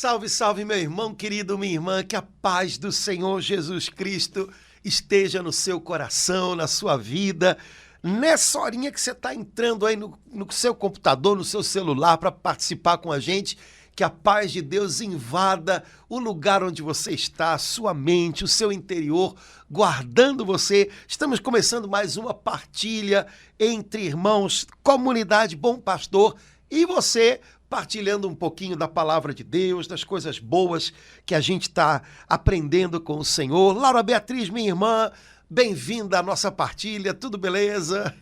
Salve, salve, meu irmão querido, minha irmã, que a paz do Senhor Jesus Cristo esteja no seu coração, na sua vida. Nessa horinha que você está entrando aí no seu computador, no seu celular para participar com a gente, que a paz de Deus invada o lugar onde você está, a sua mente, o seu interior, guardando você. Estamos começando mais uma partilha entre irmãos, comunidade Bom Pastor e você, partilhando um pouquinho da palavra de Deus, das coisas boas que a gente está aprendendo com o Senhor. Laura Beatriz, minha irmã, bem-vinda à nossa partilha, tudo beleza?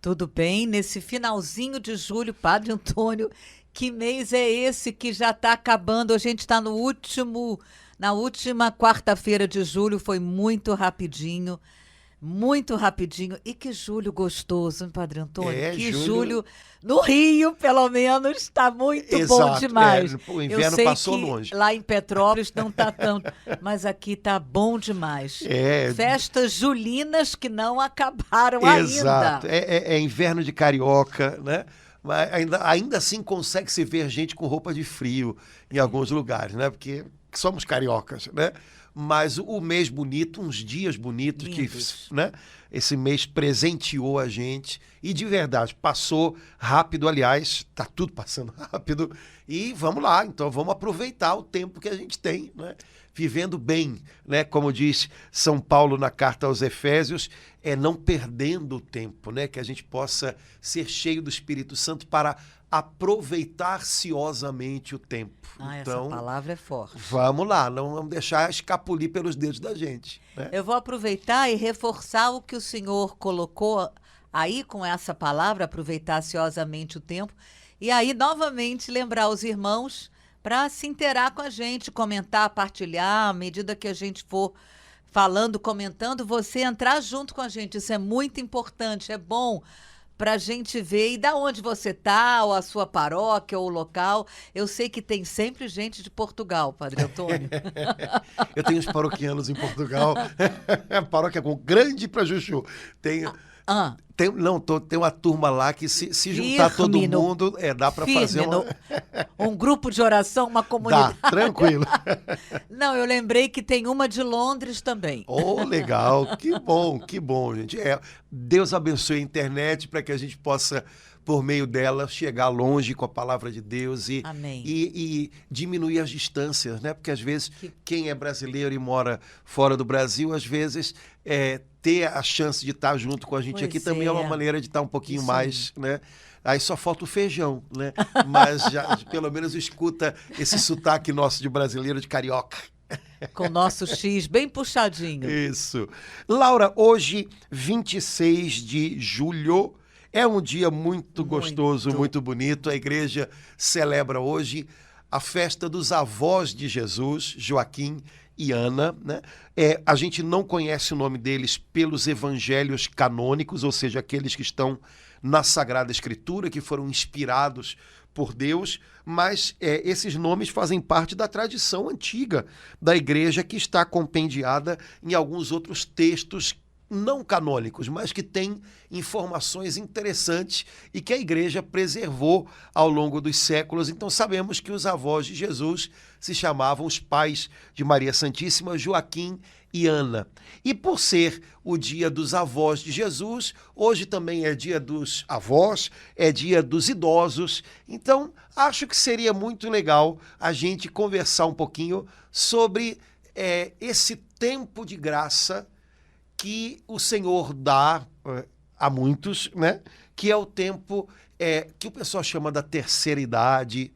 Tudo bem, nesse finalzinho de julho, Padre Antônio, que mês é esse que já está acabando? A gente está na última quarta-feira de julho, foi muito rapidinho. E que julho gostoso, hein, Padre Antônio? Que julho no Rio, pelo menos, está muito bom demais. O inverno passou longe. Lá em Petrópolis não está tanto, mas aqui está bom demais. Festas julinas que não acabaram Exato. ainda. É inverno de carioca, né? Mas ainda assim consegue-se ver gente com roupa de frio em alguns lugares, né? Porque somos cariocas, né? Mas o mês bonito, uns dias bonitos, que, né? Esse mês presenteou a gente e de verdade passou rápido, aliás, tá tudo passando rápido e vamos lá, então vamos aproveitar o tempo que a gente tem, né? Vivendo bem, né? Como diz São Paulo na carta aos Efésios, não perdendo o tempo, né? Que a gente possa ser cheio do Espírito Santo para aproveitar ciosamente o tempo. Então, essa palavra é forte. Vamos lá, não vamos deixar escapulir pelos dedos da gente, né? Eu vou aproveitar e reforçar o que o senhor colocou aí com essa palavra, aproveitar ciosamente o tempo, e aí novamente lembrar os irmãos para se interar com a gente, comentar, partilhar, à medida que a gente for falando, comentando, você entrar junto com a gente. Isso é muito importante, é bom para a gente ver e da onde você está, ou a sua paróquia, ou o local. Eu sei que tem sempre gente de Portugal, Padre Antônio. Eu tenho os paroquianos em Portugal, paróquia com grande para Juchu. Tem uma turma lá que se juntar todo mundo, dá para fazer um grupo de oração, uma comunidade. Dá, tranquilo. Não, eu lembrei que tem uma de Londres também. Oh, legal, que bom, gente. Deus abençoe a internet para que a gente possa, por meio dela, chegar longe com a palavra de Deus e diminuir as distâncias, né? Porque às vezes quem é brasileiro e mora fora do Brasil, às vezes ter a chance de estar junto com a gente aqui também é uma maneira de estar um pouquinho mais, né? Aí só falta o feijão, né? Mas já pelo menos escuta esse sotaque nosso de brasileiro, de carioca. Com o nosso X bem puxadinho. Isso. Laura, hoje, 26 de julho, é um dia muito gostoso, muito bonito. A igreja celebra hoje a festa dos avós de Jesus, Joaquim e Ana, né? A gente não conhece o nome deles pelos evangelhos canônicos, ou seja, aqueles que estão na Sagrada Escritura, que foram inspirados por Deus, mas esses nomes fazem parte da tradição antiga da igreja, que está compendiada em alguns outros textos não canônicos, mas que têm informações interessantes e que a igreja preservou ao longo dos séculos. Então sabemos que os avós de Jesus se chamavam os pais de Maria Santíssima, Joaquim e Ana. E por ser o dia dos avós de Jesus, hoje também é dia dos avós, é dia dos idosos. Então acho que seria muito legal a gente conversar um pouquinho sobre esse tempo de graça que o Senhor dá a muitos, né? Que é o tempo que o pessoal chama da terceira idade,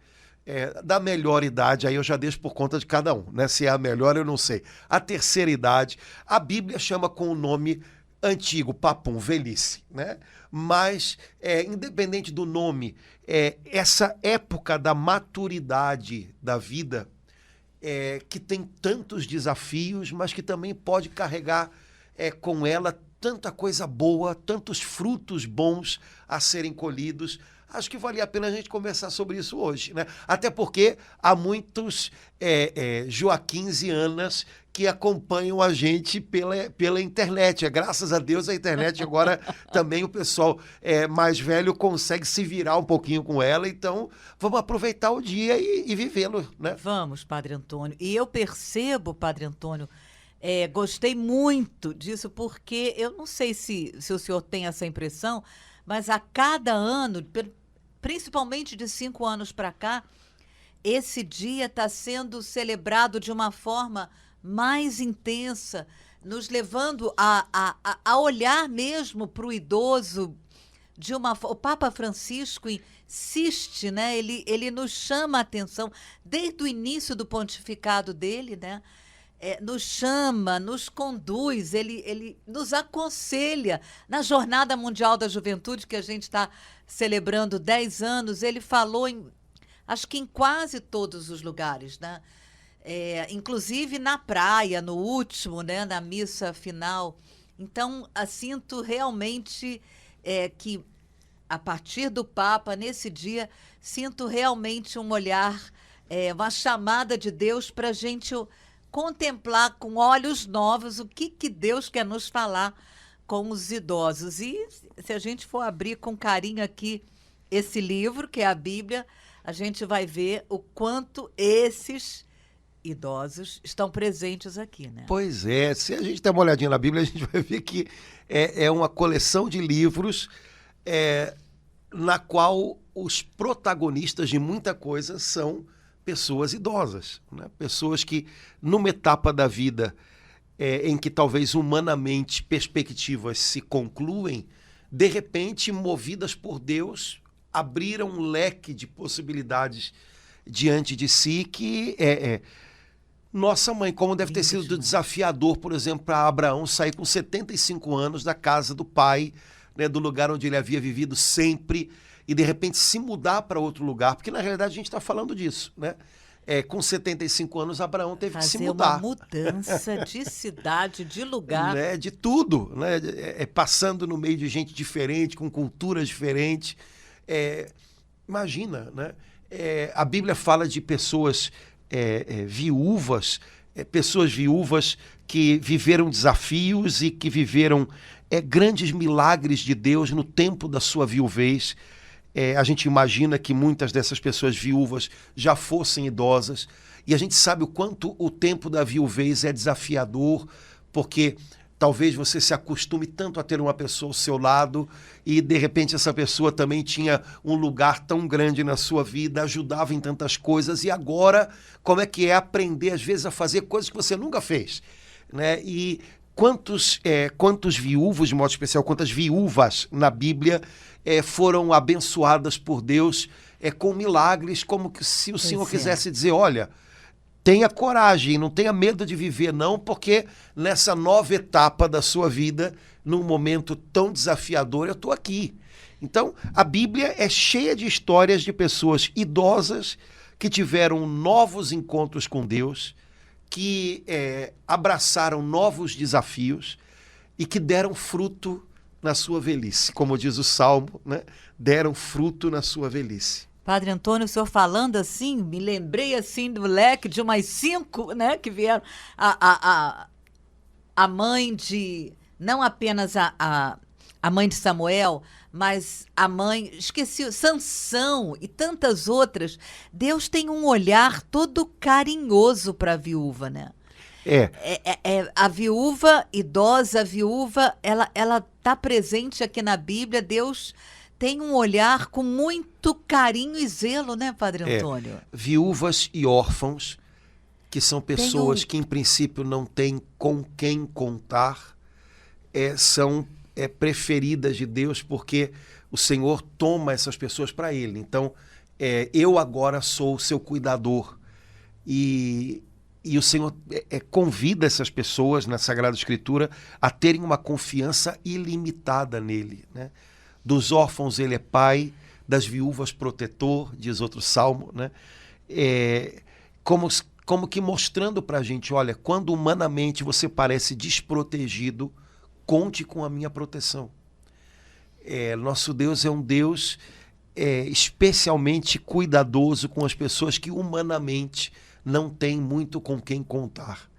da melhor idade, aí eu já deixo por conta de cada um, né? Se é a melhor, eu não sei. A terceira idade, a Bíblia chama com o nome antigo, papum, velhice, né? Mas, independente do nome, essa época da maturidade da vida, que tem tantos desafios, mas que também pode carregar com ela tanta coisa boa, tantos frutos bons a serem colhidos. Acho que valia a pena a gente conversar sobre isso hoje, né? Até porque há muitos Joaquins e Anas que acompanham a gente pela internet. Graças a Deus a internet agora também o pessoal mais velho consegue se virar um pouquinho com ela, então vamos aproveitar o dia e vivê-lo, né? Vamos, Padre Antônio. E eu percebo, Padre Antônio, gostei muito disso, porque eu não sei se o senhor tem essa impressão, mas a cada ano, principalmente de 5 anos para cá, esse dia está sendo celebrado de uma forma mais intensa, nos levando a olhar mesmo para o idoso de uma forma. O Papa Francisco insiste, né? Ele nos chama a atenção desde o início do pontificado dele, né? Nos chama, nos conduz, ele nos aconselha. Na Jornada Mundial da Juventude, que a gente está celebrando 10 anos, ele falou acho que em quase todos os lugares, né? Inclusive na praia, no último, né? Na missa final. Então, sinto realmente que, a partir do Papa, nesse dia, sinto realmente um olhar, uma chamada de Deus para a gente contemplar com olhos novos o que Deus quer nos falar com os idosos. E se a gente for abrir com carinho aqui esse livro, que é a Bíblia, a gente vai ver o quanto esses idosos estão presentes aqui, né? Pois é, se a gente der uma olhadinha na Bíblia, a gente vai ver que é uma coleção de livros na qual os protagonistas de muita coisa são pessoas idosas, né? Pessoas que, numa etapa da vida em que talvez humanamente perspectivas se concluem, de repente, movidas por Deus, abriram um leque de possibilidades diante de si que nossa mãe, como deve ter sido desafiador, por exemplo, para Abraão sair com 75 anos da casa do pai, né, do lugar onde ele havia vivido sempre, e de repente se mudar para outro lugar, porque na realidade a gente está falando disso, né? Com 75 anos, Abraão teve que se mudar. Fazer uma mudança de cidade, de lugar. Né? De tudo, né? Passando no meio de gente diferente, com culturas diferentes. Imagina, né? A Bíblia fala de pessoas viúvas, pessoas viúvas que viveram desafios e que viveram grandes milagres de Deus no tempo da sua viuvez. A gente imagina que muitas dessas pessoas viúvas já fossem idosas, e a gente sabe o quanto o tempo da viuvez é desafiador, porque talvez você se acostume tanto a ter uma pessoa ao seu lado e, de repente, essa pessoa também tinha um lugar tão grande na sua vida, ajudava em tantas coisas, e agora, como é que é aprender, às vezes, a fazer coisas que você nunca fez, né? E quantos viúvos, de modo especial, quantas viúvas na Bíblia foram abençoadas por Deus com milagres, como que se o Senhor quisesse dizer, olha, tenha coragem, não tenha medo de viver não, porque nessa nova etapa da sua vida, num momento tão desafiador, eu estou aqui. Então, a Bíblia é cheia de histórias de pessoas idosas que tiveram novos encontros com Deus, que abraçaram novos desafios e que deram fruto na sua velhice. Como diz o Salmo, né? Deram fruto na sua velhice. Padre Antônio, o senhor falando assim, me lembrei assim do leque de umas 5, né, que vieram. A mãe de, não apenas a mãe de Samuel, mas a mãe, esqueci, Sansão e tantas outras. Deus tem um olhar todo carinhoso para a viúva, né? A viúva idosa, a viúva, ela está presente aqui na Bíblia. Deus tem um olhar com muito carinho e zelo, né, Padre Antônio? Viúvas e órfãos, que são pessoas que, em princípio, não têm com quem contar, são preferidas de Deus, porque o Senhor toma essas pessoas para Ele. Então, eu agora sou o seu cuidador. E o Senhor convida essas pessoas na Sagrada Escritura a terem uma confiança ilimitada nele, né? Dos órfãos ele é pai, das viúvas protetor, diz outro salmo, né? Como que mostrando para a gente, olha, quando humanamente você parece desprotegido, conte com a minha proteção. Nosso Deus é um Deus especialmente cuidadoso com as pessoas que humanamente não têm muito com quem contar.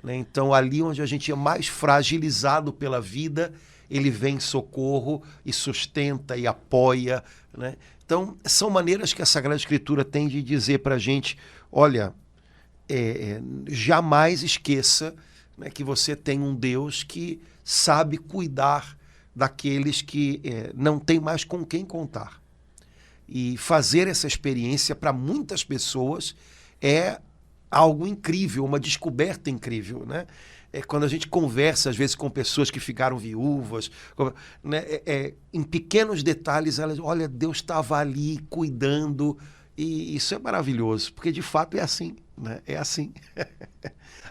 né? Então, ali onde a gente é mais fragilizado pela vida, ele vem em socorro e sustenta e apoia, né? Então, são maneiras que a Sagrada Escritura tem de dizer para a gente, olha, jamais esqueça, né, que você tem um Deus que sabe cuidar daqueles que não tem mais com quem contar. E fazer essa experiência para muitas pessoas é algo incrível, uma descoberta incrível, né? Quando a gente conversa, às vezes, com pessoas que ficaram viúvas, né, em pequenos detalhes, elas, olha, Deus estava ali cuidando, e isso é maravilhoso, porque de fato é assim, né? É assim.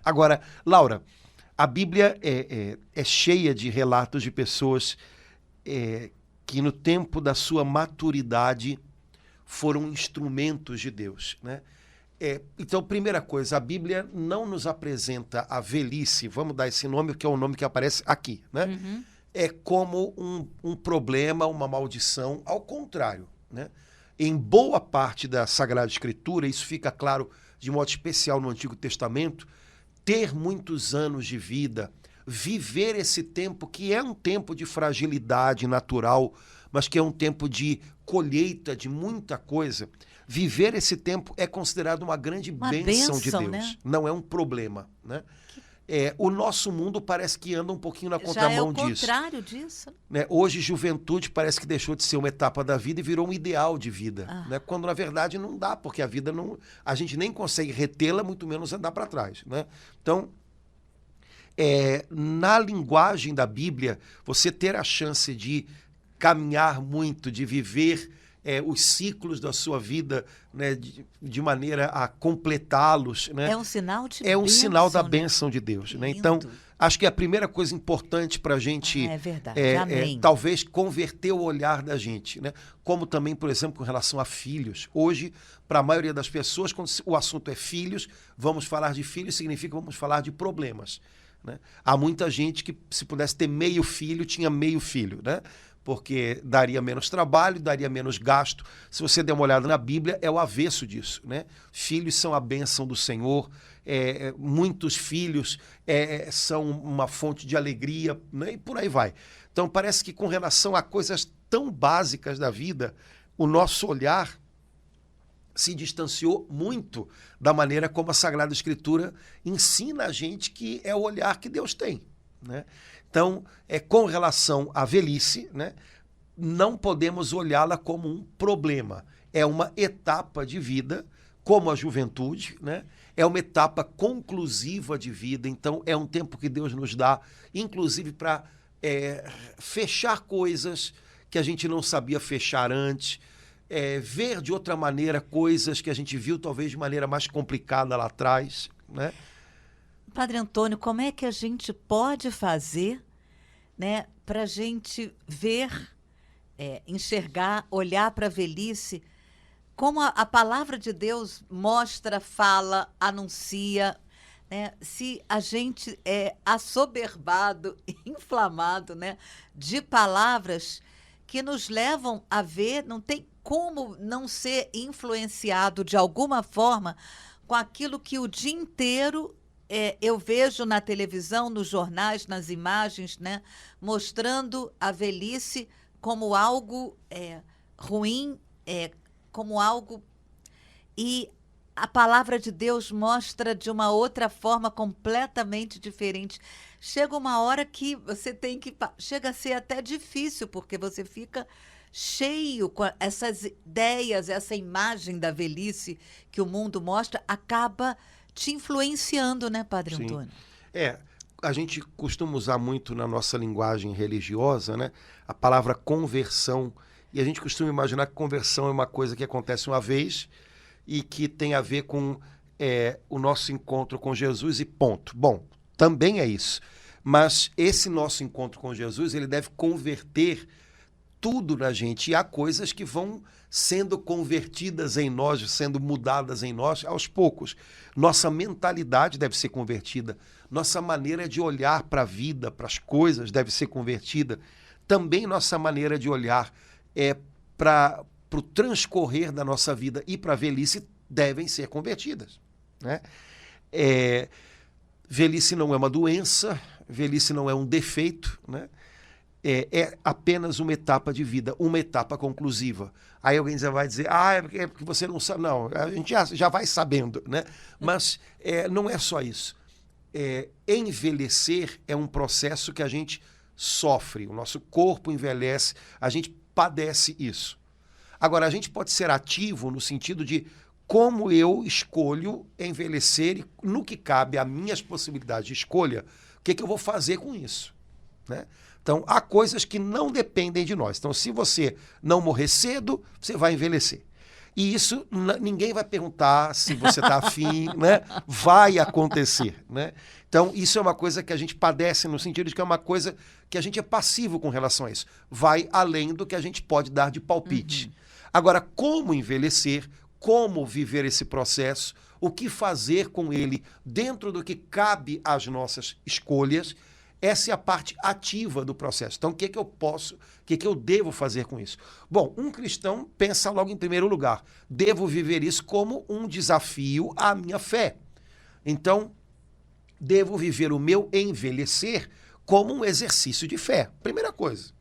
Agora, Laura, a Bíblia é cheia de relatos de pessoas que no tempo da sua maturidade foram instrumentos de Deus, né? Então, primeira coisa, a Bíblia não nos apresenta a velhice, vamos dar esse nome, que é o nome que aparece aqui, né? Uhum. É como um problema, uma maldição, ao contrário, né? Em boa parte da Sagrada Escritura, isso fica claro de modo especial no Antigo Testamento, ter muitos anos de vida, viver esse tempo que é um tempo de fragilidade natural, mas que é um tempo de colheita de muita coisa, viver esse tempo é considerado uma grande bênção de Deus, né? Não é um problema, né? O nosso mundo parece que anda um pouquinho na contramão disso. Já é o contrário disso. Né? Hoje, juventude parece que deixou de ser uma etapa da vida e virou um ideal de vida, né? Quando, na verdade, não dá, porque a vida não... A gente nem consegue retê-la, muito menos andar para trás, né? Então, na linguagem da Bíblia, você ter a chance de caminhar muito, de viver os ciclos da sua vida, né, de maneira a completá-los, né? É um sinal de um bênção, sinal da né? bênção de Deus, né? Lindo. Então, acho que a primeira coisa importante para a gente É verdade. Amém. talvez converter o olhar da gente, né? Como também, por exemplo, com relação a filhos. Hoje, para a maioria das pessoas, quando o assunto é filhos, vamos falar de filhos, significa vamos falar de problemas, né? Há muita gente que, se pudesse ter meio filho, tinha meio filho, né? Porque daria menos trabalho, daria menos gasto. Se você der uma olhada na Bíblia, é o avesso disso, né? Filhos são a bênção do Senhor, muitos filhos são uma fonte de alegria, né? E por aí vai. Então parece que com relação a coisas tão básicas da vida, o nosso olhar se distanciou muito da maneira como a Sagrada Escritura ensina a gente que é o olhar que Deus tem, né? Então, com relação à velhice, né, não podemos olhá-la como um problema. É uma etapa de vida, como a juventude, né? É uma etapa conclusiva de vida. Então, é um tempo que Deus nos dá, inclusive para fechar coisas que a gente não sabia fechar antes, ver de outra maneira coisas que a gente viu talvez de maneira mais complicada lá atrás, né? Padre Antônio, como é que a gente pode fazer, né, para a gente ver, enxergar, olhar para a velhice, como a palavra de Deus mostra, fala, anuncia, né? Se a gente é assoberbado, inflamado, né, de palavras que nos levam a ver, não tem como não ser influenciado de alguma forma com aquilo que o dia inteiro eu vejo na televisão, nos jornais, nas imagens, né, mostrando a velhice como algo ruim, como algo... E a palavra de Deus mostra de uma outra forma completamente diferente. Chega uma hora que você tem que... Chega a ser até difícil, porque você fica cheio com essas ideias, essa imagem da velhice que o mundo mostra, acaba te influenciando, né, Padre Sim. Antônio? A gente costuma usar muito na nossa linguagem religiosa, né, a palavra conversão, e a gente costuma imaginar que conversão é uma coisa que acontece uma vez e que tem a ver com o nosso encontro com Jesus e ponto. Bom, também é isso, mas esse nosso encontro com Jesus, ele deve converter tudo na gente, e há coisas que vão sendo convertidas em nós, sendo mudadas em nós aos poucos. Nossa mentalidade deve ser convertida, nossa maneira de olhar para a vida, para as coisas deve ser convertida. Também nossa maneira de olhar para o transcorrer da nossa vida e para a velhice devem ser convertidas, né? Velhice não é uma doença, velhice não é um defeito, né? É apenas uma etapa de vida, uma etapa conclusiva. Aí alguém vai dizer, é porque você não sabe. Não, a gente já vai sabendo, né? Mas não é só isso. Envelhecer é um processo que a gente sofre, o nosso corpo envelhece, a gente padece isso. Agora, a gente pode ser ativo no sentido de como eu escolho envelhecer e no que cabe a minhas possibilidades de escolha, o que eu vou fazer com isso, né? Então, há coisas que não dependem de nós. Então, se você não morrer cedo, você vai envelhecer. E isso, ninguém vai perguntar se você está afim, né? Vai acontecer, né? Então, isso é uma coisa que a gente padece no sentido de que é uma coisa que a gente é passivo com relação a isso. Vai além do que a gente pode dar de palpite. Uhum. Agora, como envelhecer, como viver esse processo, o que fazer com ele dentro do que cabe às nossas escolhas, essa é a parte ativa do processo. Então, o que eu devo fazer com isso? Bom, um cristão pensa logo em primeiro lugar, devo viver isso como um desafio à minha fé. Então, devo viver o meu envelhecer como um exercício de fé. Primeira coisa.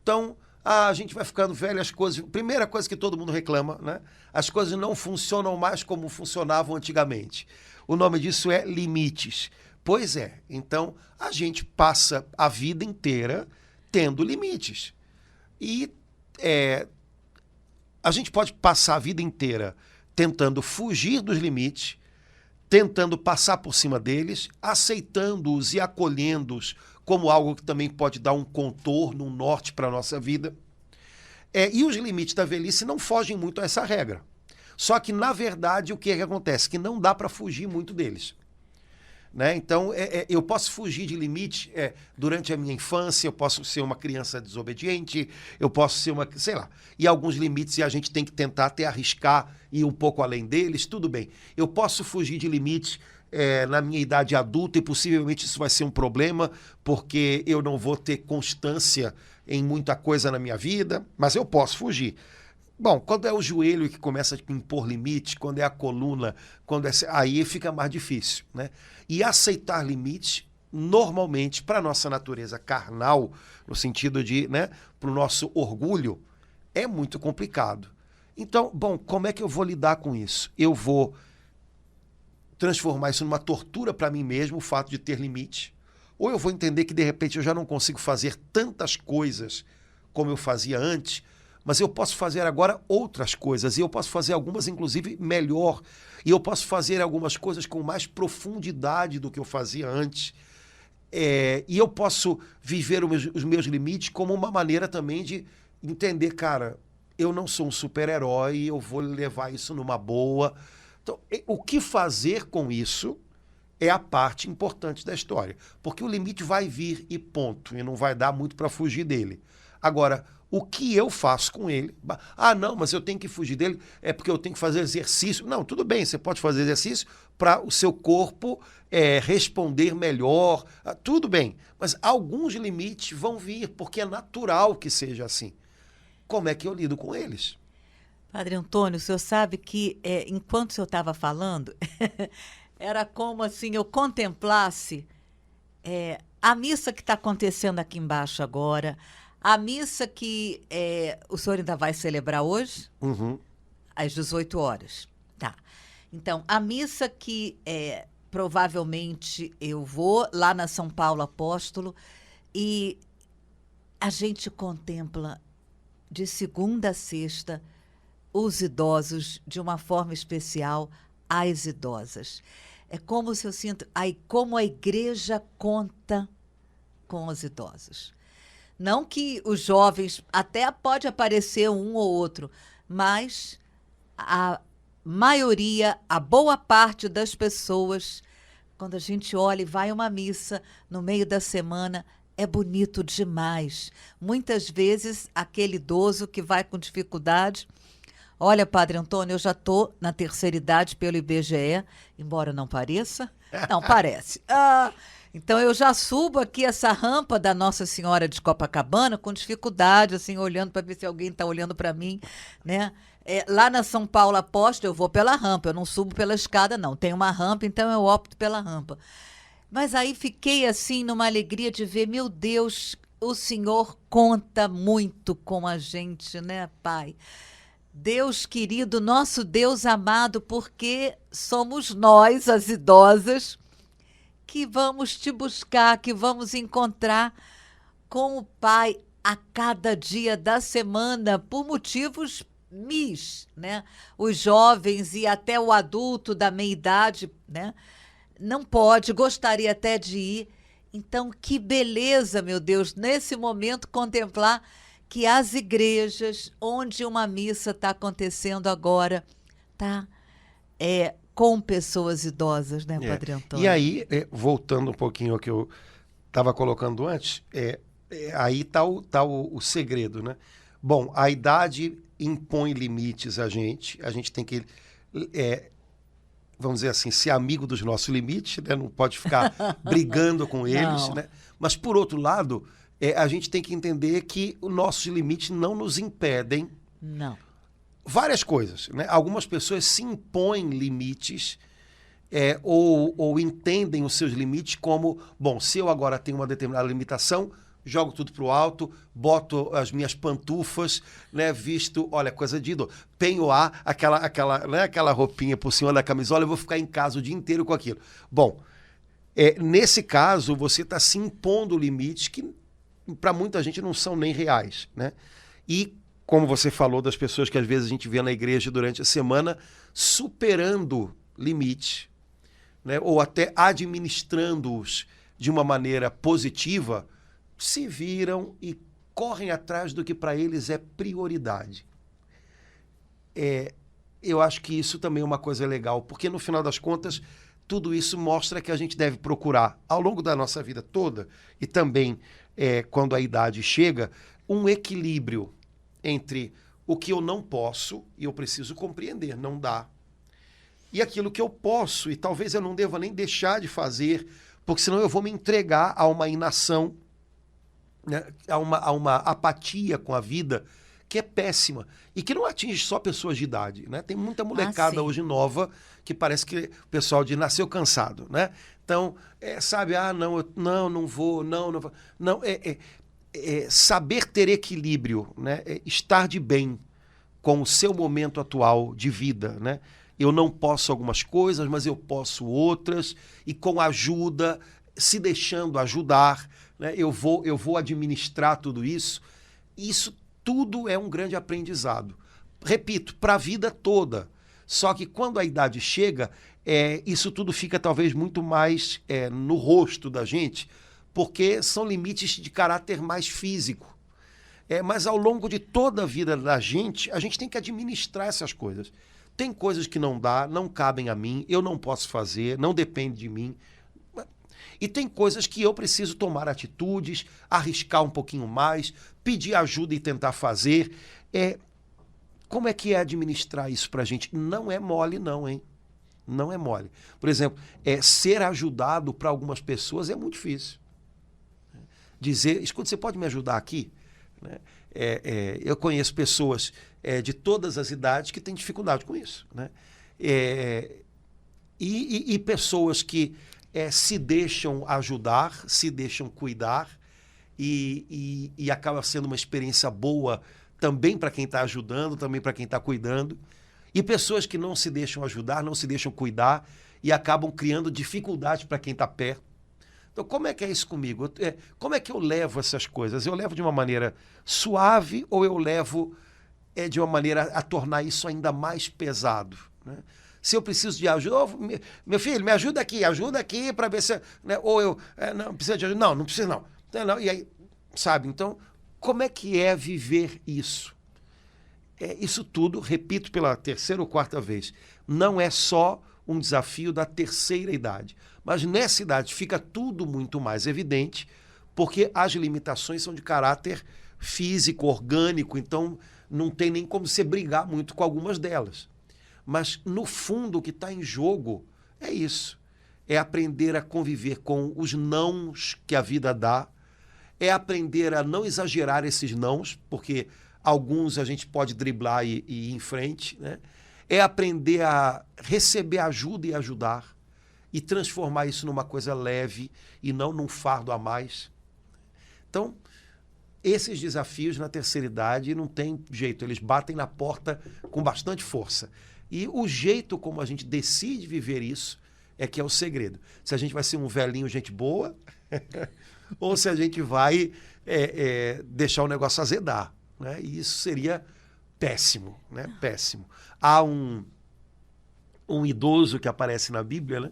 Então, a gente vai ficando velho, as coisas... Primeira coisa que todo mundo reclama, né? As coisas não funcionam mais como funcionavam antigamente. O nome disso é limites. Pois é, então a gente passa a vida inteira tendo limites. E a gente pode passar a vida inteira tentando fugir dos limites, tentando passar por cima deles, aceitando-os e acolhendo-os como algo que também pode dar um contorno, um norte para a nossa vida. E os limites da velhice não fogem muito a essa regra. Só que, na verdade, o que acontece? Que não dá para fugir muito deles. Né? Então, eu posso fugir de limite durante a minha infância, eu posso ser uma criança desobediente, eu posso ser uma... sei lá. E alguns limites e a gente tem que tentar até arriscar e ir um pouco além deles, tudo bem. Eu posso fugir de limites na minha idade adulta e possivelmente isso vai ser um problema porque eu não vou ter constância em muita coisa na minha vida, mas eu posso fugir. Bom, quando é o joelho que começa a impor limite, quando é a coluna, aí fica mais difícil, né? E aceitar limites, normalmente, para a nossa natureza carnal, no sentido de, né, para o nosso orgulho, é muito complicado. Então, bom, como é que eu vou lidar com isso? Eu vou transformar isso numa tortura para mim mesmo, o fato de ter limite, ou eu vou entender que, de repente, eu já não consigo fazer tantas coisas como eu fazia antes, mas eu posso fazer agora outras coisas, e eu posso fazer algumas, inclusive, melhor, e eu posso fazer algumas coisas com mais profundidade do que eu fazia antes, e eu posso viver os meus limites como uma maneira também de entender, cara, eu não sou um super-herói, eu vou levar isso numa boa. Então, o que fazer com isso é a parte importante da história, porque o limite vai vir e ponto, e não vai dar muito para fugir dele. Agora, o que eu faço com ele? Não, mas eu tenho que fugir dele, é porque eu tenho que fazer exercício. Não, tudo bem, você pode fazer exercício para o seu corpo responder melhor, tudo bem. Mas alguns limites vão vir, porque é natural que seja assim. Como é que eu lido com eles? Padre Antônio, o senhor sabe que, enquanto o senhor estava falando, era como assim, eu contemplasse a missa que está acontecendo aqui embaixo agora, a missa que o senhor ainda vai celebrar hoje, às 18 horas. Tá. Então, a missa que provavelmente eu vou lá na São Paulo Apóstolo e a gente contempla de segunda a sexta os idosos de uma forma especial, as idosas. É como se eu sinto, como a igreja conta com os idosos. Não que os jovens, até pode aparecer um ou outro, mas a maioria, a boa parte das pessoas, quando a gente olha e vai a uma missa no meio da semana, é bonito demais. Muitas vezes, aquele idoso que vai com dificuldade, olha, Padre Antônio, eu já estou na terceira idade pelo IBGE, embora não pareça. Não, parece. Então, eu já subo aqui essa rampa da Nossa Senhora de Copacabana com dificuldade, assim, olhando para ver se alguém está olhando para mim, né? Lá na São Paulo Apóstolo, eu vou pela rampa, eu não subo pela escada, não. Tem uma rampa, então eu opto pela rampa. Mas aí fiquei assim numa alegria de ver, meu Deus, o Senhor conta muito com a gente, né, Pai? Deus querido, nosso Deus amado, porque somos nós, as idosas, que vamos te buscar, que vamos encontrar com o Pai a cada dia da semana, por motivos né? Os jovens e até o adulto da meia-idade, né? Não pode, gostaria até de ir. Então, que beleza, meu Deus, nesse momento contemplar que as igrejas onde uma missa está acontecendo agora, tá? Com pessoas idosas, né, Padre Antônio? E aí, voltando um pouquinho ao que eu estava colocando antes, aí está o segredo, né? Bom, a idade impõe limites a gente tem que, vamos dizer assim, ser amigo dos nossos limites, né? Não pode ficar brigando com eles, Não. né? Mas, por outro lado, a gente tem que entender que os nossos limites não nos impedem Não. várias coisas, né? Algumas pessoas se impõem limites ou entendem os seus limites como, bom, se eu agora tenho uma determinada limitação, jogo tudo pro alto, boto as minhas pantufas, né, visto, olha, coisa de idoso, penhoar aquela roupinha por cima da camisola, eu vou ficar em casa o dia inteiro com aquilo. Bom, nesse caso, você está se impondo limites que para muita gente não são nem reais, né? E como você falou das pessoas que às vezes a gente vê na igreja durante a semana superando limites, né? Ou até administrando-os de uma maneira positiva, se viram e correm atrás do que para eles é prioridade. Eu acho que isso também é uma coisa legal, porque no final das contas, tudo isso mostra que a gente deve procurar, ao longo da nossa vida toda, e também quando a idade chega, um equilíbrio entre o que eu não posso, e eu preciso compreender, não dá, e aquilo que eu posso, e talvez eu não deva nem deixar de fazer, porque senão eu vou me entregar a uma inação, né, a uma apatia com a vida que é péssima e que não atinge só pessoas de idade, né? Tem muita molecada hoje nova que parece que o pessoal nasceu cansado, né? Então, sabe, não vou. Não, saber ter equilíbrio, né? Estar de bem com o seu momento atual de vida, né? Eu não posso algumas coisas, mas eu posso outras, e com ajuda, se deixando ajudar, né? Eu vou administrar tudo isso. Isso tudo é um grande aprendizado. Repito, para a vida toda. Só que quando a idade chega, isso tudo fica talvez muito mais no rosto da gente, porque são limites de caráter mais físico. Mas ao longo de toda a vida da gente, a gente tem que administrar essas coisas. Tem coisas que não dá, não cabem a mim, eu não posso fazer, não depende de mim. E tem coisas que eu preciso tomar atitudes, arriscar um pouquinho mais, pedir ajuda e tentar fazer. Como é que é administrar isso pra gente? Não é mole não, hein? Não é mole. Por exemplo, ser ajudado para algumas pessoas é muito difícil. Dizer, escuta, você pode me ajudar aqui? Né? Eu conheço pessoas de todas as idades que têm dificuldade com isso, né? E pessoas que se deixam ajudar, se deixam cuidar e acaba sendo uma experiência boa também para quem está ajudando, também para quem está cuidando. E pessoas que não se deixam ajudar, não se deixam cuidar e acabam criando dificuldade para quem está perto. Então, como é que é isso comigo? Como é que eu levo essas coisas? Eu levo de uma maneira suave ou eu levo de uma maneira a tornar isso ainda mais pesado, né? Se eu preciso de ajuda, meu filho, me ajuda aqui para ver se... Né? Ou eu, não, precisa de ajuda. Não precisa não. E aí, sabe? Então, como é que é viver isso? Isso tudo, repito pela terceira ou quarta vez, não é só um desafio da terceira idade. Mas nessa idade fica tudo muito mais evidente, porque as limitações são de caráter físico, orgânico, então não tem nem como você brigar muito com algumas delas. Mas, no fundo, o que está em jogo é isso. É aprender a conviver com os nãos que a vida dá, é aprender a não exagerar esses nãos, porque alguns a gente pode driblar e ir em frente, né? É aprender a receber ajuda e ajudar. e transformar isso numa coisa leve e não num fardo a mais. Então, esses desafios na terceira idade não tem jeito, eles batem na porta com bastante força. E o jeito como a gente decide viver isso é que é o segredo. Se a gente vai ser um velhinho gente boa ou se a gente vai deixar o negócio azedar, né? E isso seria péssimo, né? Péssimo. Há um idoso que aparece na Bíblia, né?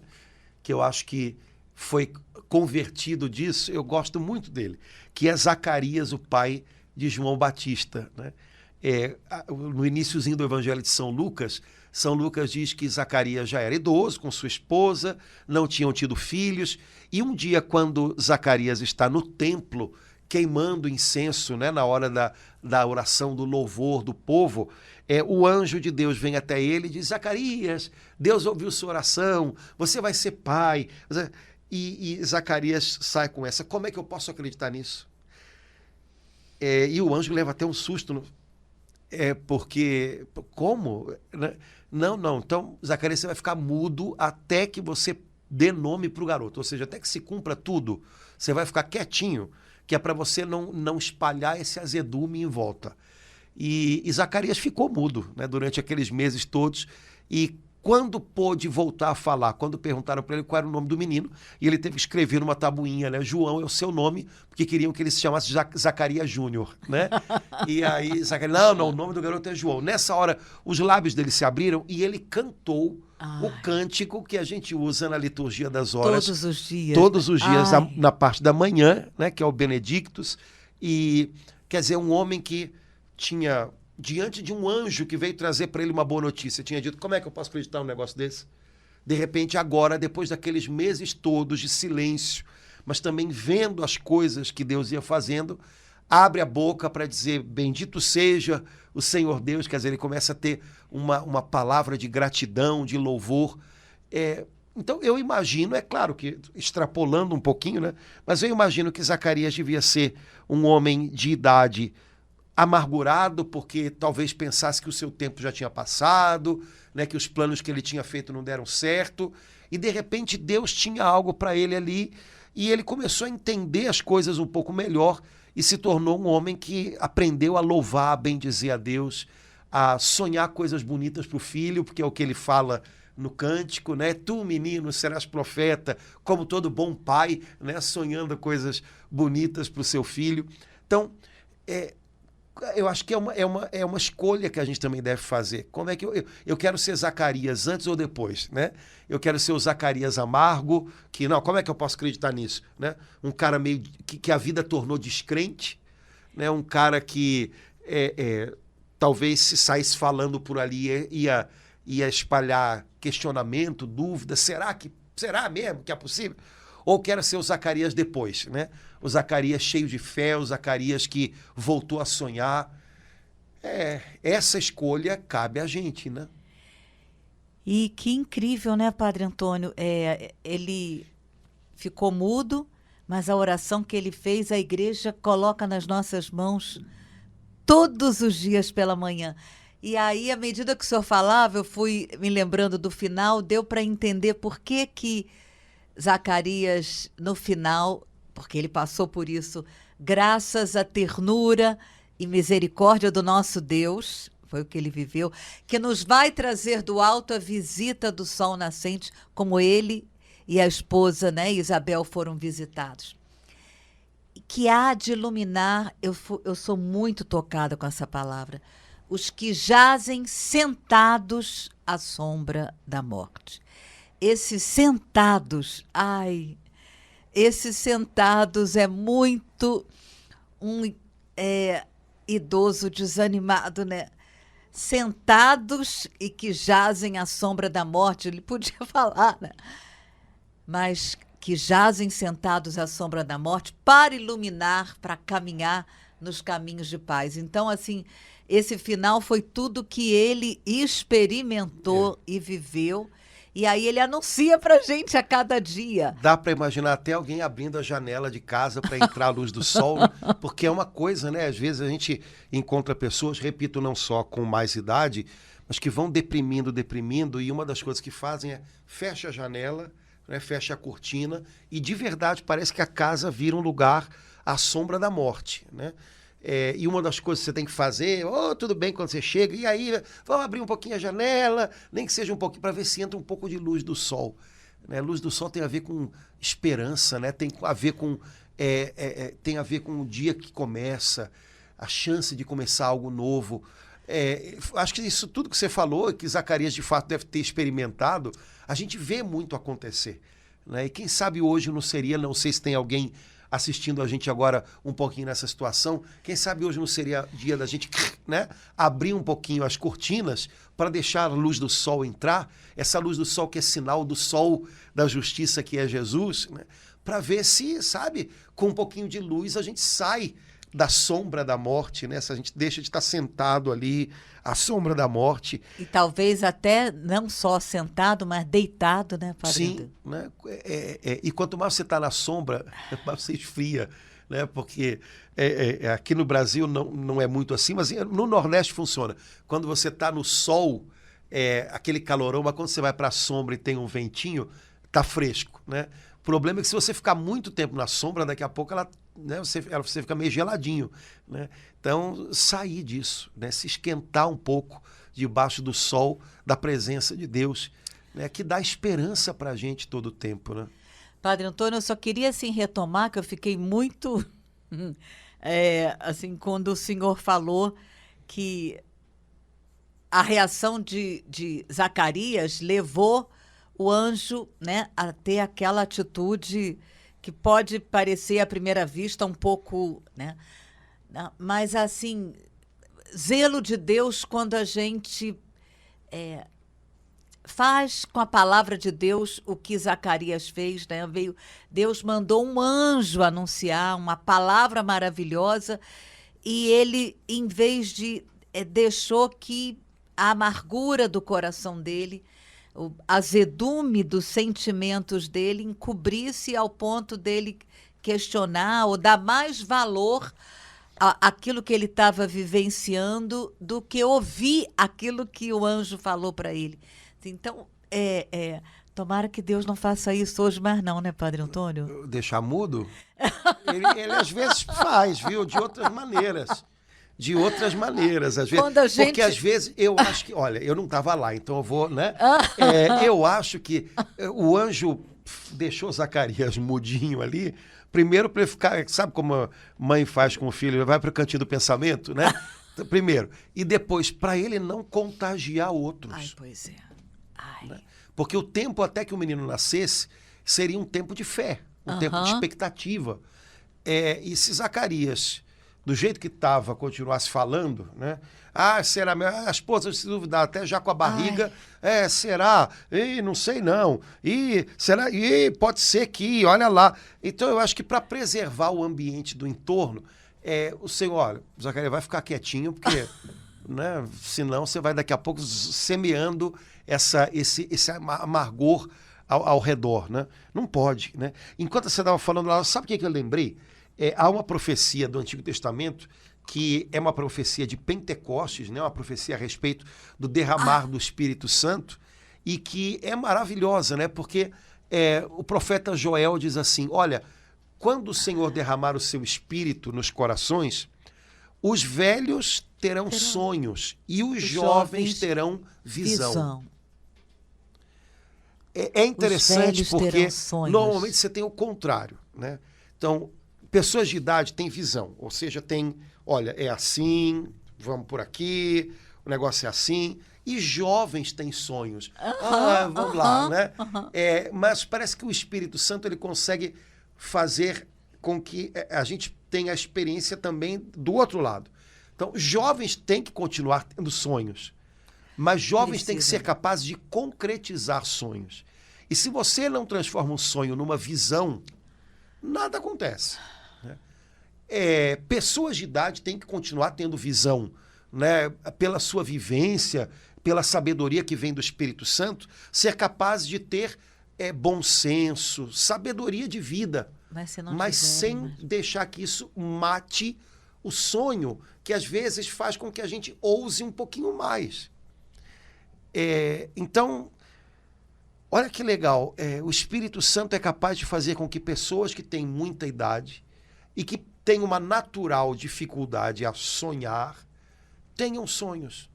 Que eu acho que foi convertido disso, eu gosto muito dele, que é Zacarias, o pai de João Batista, né? No iniciozinho do Evangelho de São Lucas diz que Zacarias já era idoso, com sua esposa, não tinham tido filhos, e um dia, quando Zacarias está no templo, queimando incenso, né, na hora da oração, do louvor do povo, o anjo de Deus vem até ele e diz: Zacarias, Deus ouviu sua oração, você vai ser pai. E Zacarias sai com essa: como é que eu posso acreditar nisso? E o anjo leva até um susto, porque, como? Não, então Zacarias, você vai ficar mudo até que você dê nome para o garoto, ou seja, até que se cumpra tudo, você vai ficar quietinho, que é para você não espalhar esse azedume em volta. E Zacarias ficou mudo, né, durante aqueles meses todos, e quando pôde voltar a falar, quando perguntaram para ele qual era o nome do menino, e ele teve que escrever numa tabuinha, né, João é o seu nome, porque queriam que ele se chamasse Zacarias Júnior, né? E aí Zacarias: não, o nome do garoto é João. Nessa hora, os lábios dele se abriram e ele cantou o cântico que a gente usa na liturgia das horas. Todos os dias. Todos os dias, na parte da manhã, né, que é o Benedictus. E, quer dizer, um homem que tinha, diante de um anjo que veio trazer para ele uma boa notícia, tinha dito: como é que eu posso acreditar num negócio desse? De repente, agora, depois daqueles meses todos de silêncio, mas também vendo as coisas que Deus ia fazendo, abre a boca para dizer: bendito seja o Senhor Deus. Quer dizer, ele começa a ter uma palavra de gratidão, de louvor. Então, eu imagino, é claro que extrapolando um pouquinho, né? Mas eu imagino que Zacarias devia ser um homem de idade amargurado, porque talvez pensasse que o seu tempo já tinha passado, né, que os planos que ele tinha feito não deram certo, e de repente Deus tinha algo para ele ali, e ele começou a entender as coisas um pouco melhor e se tornou um homem que aprendeu a louvar, a bendizer a Deus, a sonhar coisas bonitas para o filho, porque é o que ele fala no cântico, né? Tu, menino, serás profeta, como todo bom pai, né, sonhando coisas bonitas para o seu filho. Então, eu acho que é uma escolha que a gente também deve fazer. Como é que eu quero ser Zacarias antes ou depois, né? Eu quero ser o Zacarias amargo, que não, como é que eu posso acreditar nisso, né? Um cara meio que a vida tornou descrente, né? Um cara que talvez se saísse falando por ali ia espalhar questionamento, dúvida, será mesmo que é possível? Ou quero ser o Zacarias depois, né? O Zacarias cheio de fé, o Zacarias que voltou a sonhar. Essa escolha cabe a gente, né? E que incrível, né, Padre Antônio? Ele ficou mudo, mas a oração que ele fez, a igreja coloca nas nossas mãos todos os dias pela manhã. E aí, à medida que o senhor falava, eu fui me lembrando do final, deu para entender por que Zacarias, no final, porque ele passou por isso, graças à ternura e misericórdia do nosso Deus, foi o que ele viveu, que nos vai trazer do alto a visita do sol nascente, como ele e a esposa, né, Isabel, foram visitados. Que há de iluminar, eu sou muito tocada com essa palavra, os que jazem sentados à sombra da morte. Esses sentados é muito idoso desanimado, né? Sentados e que jazem à sombra da morte, ele podia falar, né? Mas que jazem sentados à sombra da morte para iluminar, para caminhar nos caminhos de paz. Então, assim, esse final foi tudo que ele experimentou e viveu. E aí ele anuncia pra gente a cada dia. Dá para imaginar até alguém abrindo a janela de casa para entrar a luz do sol, porque é uma coisa, né? Às vezes a gente encontra pessoas, repito, não só com mais idade, mas que vão deprimindo, e uma das coisas que fazem é fecha a janela, né? Fecha a cortina e de verdade parece que a casa vira um lugar à sombra da morte, né? E uma das coisas que você tem que fazer, tudo bem quando você chega, e aí vamos abrir um pouquinho a janela, nem que seja um pouquinho, para ver se entra um pouco de luz do sol. Né? Luz do sol tem a ver com esperança, né? Tem a ver com tem a ver com o dia que começa, a chance de começar algo novo. Acho que isso tudo que você falou, que Zacarias de fato deve ter experimentado, a gente vê muito acontecer. Né? E quem sabe hoje não seria, não sei se tem alguém assistindo a gente agora um pouquinho nessa situação, quem sabe hoje não seria dia da gente, né, abrir um pouquinho as cortinas para deixar a luz do sol entrar, essa luz do sol que é sinal do sol da justiça que é Jesus, né, para ver se, sabe, com um pouquinho de luz a gente sai da sombra da morte, né? Se a gente deixa de estar sentado ali, à sombra da morte. E talvez até não só sentado, mas deitado, né, Padre? Sim, né? E quanto mais você está na sombra, mais você esfria, né? Porque aqui no Brasil não é muito assim, mas no Nordeste funciona. Quando você está no sol, aquele calorão, mas quando você vai para a sombra e tem um ventinho, tá fresco, né? O problema é que se você ficar muito tempo na sombra, daqui a pouco você fica meio geladinho, né? Então, sair disso, né? Se esquentar um pouco debaixo do sol da presença de Deus, né? Que dá esperança para a gente todo o tempo, né? Padre Antônio, eu só queria assim retomar que eu fiquei muito assim quando o senhor falou que a reação de Zacarias levou o anjo, né, a ter aquela atitude que pode parecer à primeira vista um pouco, né, mas assim, zelo de Deus quando a gente faz com a palavra de Deus o que Zacarias fez, né? Deus mandou um anjo anunciar uma palavra maravilhosa e ele, em vez de, deixou que a amargura do coração dele, o azedume dos sentimentos dele encobrisse ao ponto dele questionar ou dar mais valor àquilo que ele estava vivenciando do que ouvir aquilo que o anjo falou para ele. Então, tomara que Deus não faça isso hoje mais não, né, Padre Antônio? Deixar mudo? Ele às vezes faz, viu? De outras maneiras. De outras maneiras, às vezes. Porque às vezes eu acho que, olha, eu não estava lá, então eu vou, né? Eu acho que o anjo deixou Zacarias mudinho ali, primeiro para ele ficar, sabe como a mãe faz com o filho, vai para o cantinho do pensamento, né? Primeiro. E depois, para ele não contagiar outros. Ai, pois é. Ai. Né? Porque o tempo até que o menino nascesse seria um tempo de fé, um tempo de expectativa. E se Zacarias, do jeito que estava, continuasse falando, né? Será? A esposa se duvidar, até já com a barriga. Será? Não sei não. Será? Pode ser que, olha lá. Então eu acho que para preservar o ambiente do entorno, o Senhor, olha, Zacarias vai ficar quietinho, porque né, senão você vai daqui a pouco semeando esse amargor ao redor, né? Não pode, né? Enquanto você estava falando lá, sabe o que eu lembrei? Há uma profecia do Antigo Testamento que é uma profecia de Pentecostes, né? Uma profecia a respeito do derramar do Espírito Santo e que é maravilhosa, né? Porque o profeta Joel diz assim, olha, quando o Senhor derramar o seu Espírito nos corações, os velhos terão sonhos e os jovens terão visão. É interessante porque normalmente você tem o contrário, né? Então, pessoas de idade têm visão, ou seja, olha, é assim, vamos por aqui, o negócio é assim, e jovens têm sonhos. Vamos lá, né? Mas parece que o Espírito Santo ele consegue fazer com que a gente tenha a experiência também do outro lado. Então, jovens têm que continuar tendo sonhos, mas jovens têm que ser capazes de concretizar sonhos. E se você não transforma um sonho numa visão, nada acontece. Né? Pessoas de idade têm que continuar tendo visão, né? Pela sua vivência, pela sabedoria que vem do Espírito Santo, ser capaz de ter bom senso, sabedoria de vida, mas sem deixar que isso mate o sonho, que às vezes faz com que a gente ouse um pouquinho mais. Então, Olha que legal, o Espírito Santo é capaz de fazer com que pessoas que têm muita idade e que têm uma natural dificuldade a sonhar, tenham sonhos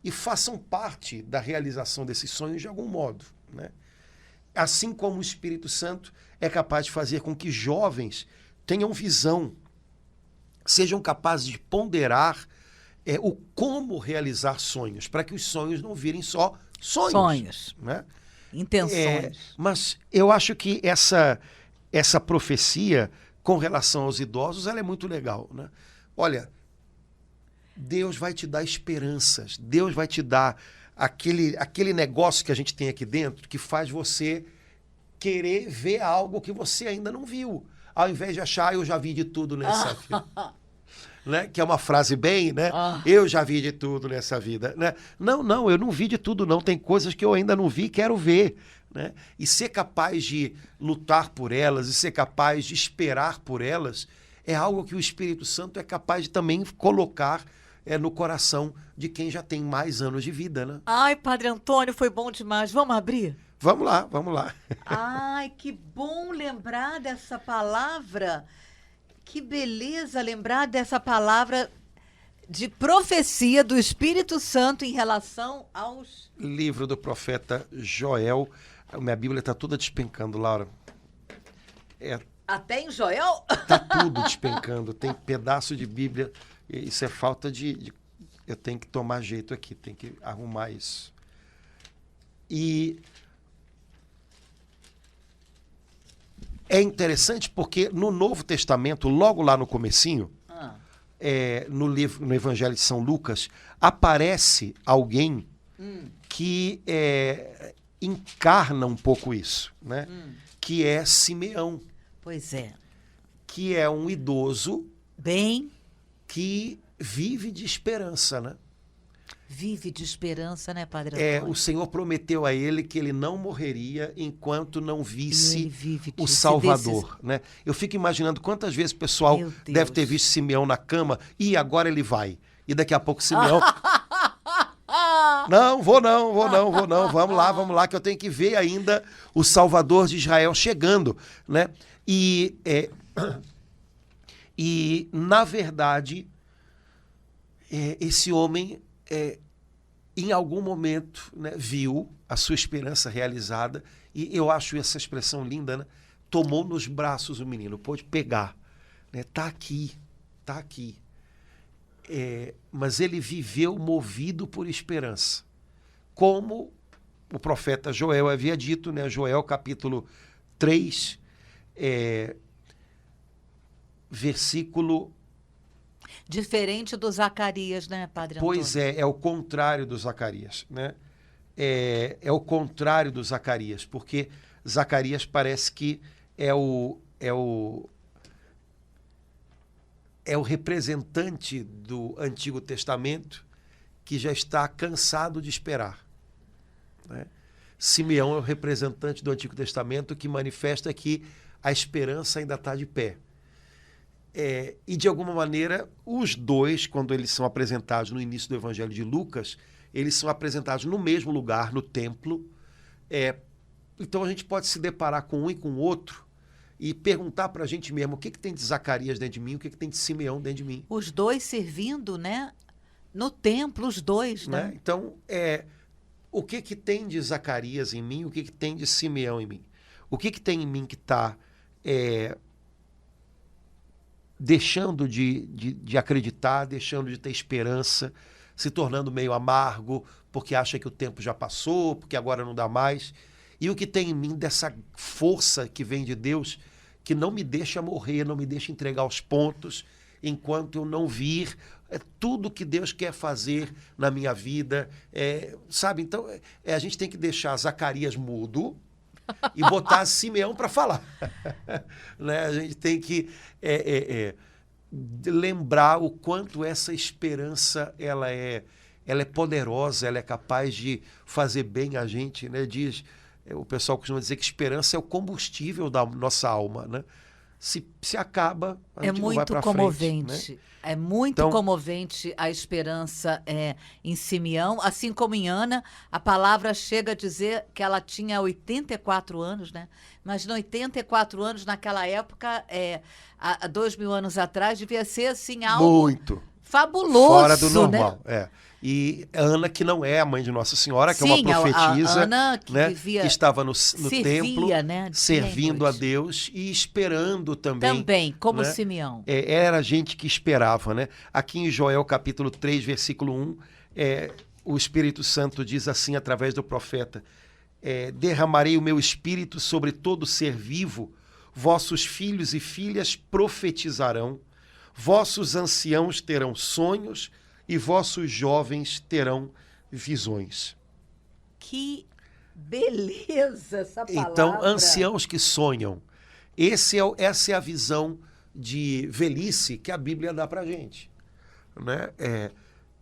e façam parte da realização desses sonhos de algum modo, né? Assim como o Espírito Santo é capaz de fazer com que jovens tenham visão, sejam capazes de ponderar o como realizar sonhos, para que os sonhos não virem só sonhos. Né? Intenções. Mas eu acho que essa profecia com relação aos idosos, ela é muito legal. Né? Olha, Deus vai te dar esperanças, Deus vai te dar aquele negócio que a gente tem aqui dentro que faz você querer ver algo que você ainda não viu, ao invés de achar, eu já vi de tudo nessa vida. Né? Que é uma frase bem, né? Eu já vi de tudo nessa vida. Né? Não, eu não vi de tudo, não. Tem coisas que eu ainda não vi e quero ver. Né? E ser capaz de lutar por elas, e ser capaz de esperar por elas, é algo que o Espírito Santo é capaz de também colocar no coração de quem já tem mais anos de vida. Né? Ai, Padre Antônio, foi bom demais. Vamos abrir? Vamos lá. Ai, que bom lembrar dessa palavra. Que beleza lembrar dessa palavra de profecia do Espírito Santo em relação aos... Livro do profeta Joel. Minha Bíblia está toda despencando, Laura. Até em Joel? Está tudo despencando. Tem pedaço de Bíblia. Isso é falta de... Eu tenho que tomar jeito aqui, tenho que arrumar isso. E... é interessante porque no Novo Testamento, logo lá no comecinho, no Evangelho de São Lucas, aparece alguém que encarna um pouco isso, né? Que é Simeão. Pois é. Que é um idoso bem que vive de esperança, né? Vive de esperança, né, Padre Antônio? O Senhor prometeu a ele que ele não morreria enquanto não visse o Salvador. Né? Eu fico imaginando quantas vezes o pessoal deve ter visto Simeão na cama e agora ele vai. E daqui a pouco Simeão... Não, vou não. Vamos lá, que eu tenho que ver ainda o Salvador de Israel chegando. Né? E na verdade, esse homem... em algum momento, né, viu a sua esperança realizada, e eu acho essa expressão linda, né? Tomou nos braços o menino, pôde pegar, né? Tá aqui. Mas ele viveu movido por esperança, como o profeta Joel havia dito, né? Joel capítulo 3, versículo... Diferente do Zacarias, né, Padre Antônio? Pois é o contrário do Zacarias, né? É o contrário do Zacarias, porque Zacarias parece que é o representante do Antigo Testamento que já está cansado de esperar. Né? Simeão é o representante do Antigo Testamento que manifesta que a esperança ainda está de pé. E, de alguma maneira, os dois, quando eles são apresentados no início do Evangelho de Lucas, eles são apresentados no mesmo lugar, no templo. Então, a gente pode se deparar com um e com o outro e perguntar para a gente mesmo o que tem de Zacarias dentro de mim, o que tem de Simeão dentro de mim. Os dois servindo, né? No templo, os dois, né? Então, o que tem de Zacarias em mim, o que tem de Simeão em mim? O que tem em mim que está... deixando de acreditar, deixando de ter esperança, se tornando meio amargo, porque acha que o tempo já passou, porque agora não dá mais. E o que tem em mim dessa força que vem de Deus, que não me deixa morrer, não me deixa entregar os pontos, enquanto eu não vir tudo que Deus quer fazer na minha vida. Sabe? Então, a gente tem que deixar Zacarias mudo, e botar Simeão para falar. Né? A gente tem que lembrar o quanto essa esperança ela é poderosa, ela é capaz de fazer bem a gente. Né? O pessoal costuma dizer que esperança é o combustível da nossa alma. Né? se acaba, a É gente não vai muito para comovente. frente, né? É muito Então, comovente a esperança em Simeão, assim como em Ana. A palavra chega a dizer que ela tinha 84 anos, né? Mas 84 anos naquela época, há 2.000 anos atrás, devia ser assim algo muito fora do fabuloso, né? normal, é. E Ana, que não é a mãe de Nossa Senhora, que é uma Sim, a profetisa, Ana que né, que vivia, estava no templo, servia, né? Dia e servindo a noite. Deus e esperando também, Também, como né? Simeão. Era gente que esperava, né? Aqui em Joel capítulo 3, versículo 1, o Espírito Santo diz assim através do profeta: derramarei o meu espírito sobre todo ser vivo, vossos filhos e filhas profetizarão, vossos anciãos terão sonhos e vossos jovens terão visões. Que beleza essa Então, palavra. anciãos que sonham. Essa é a visão de velhice que a Bíblia dá para a gente, né?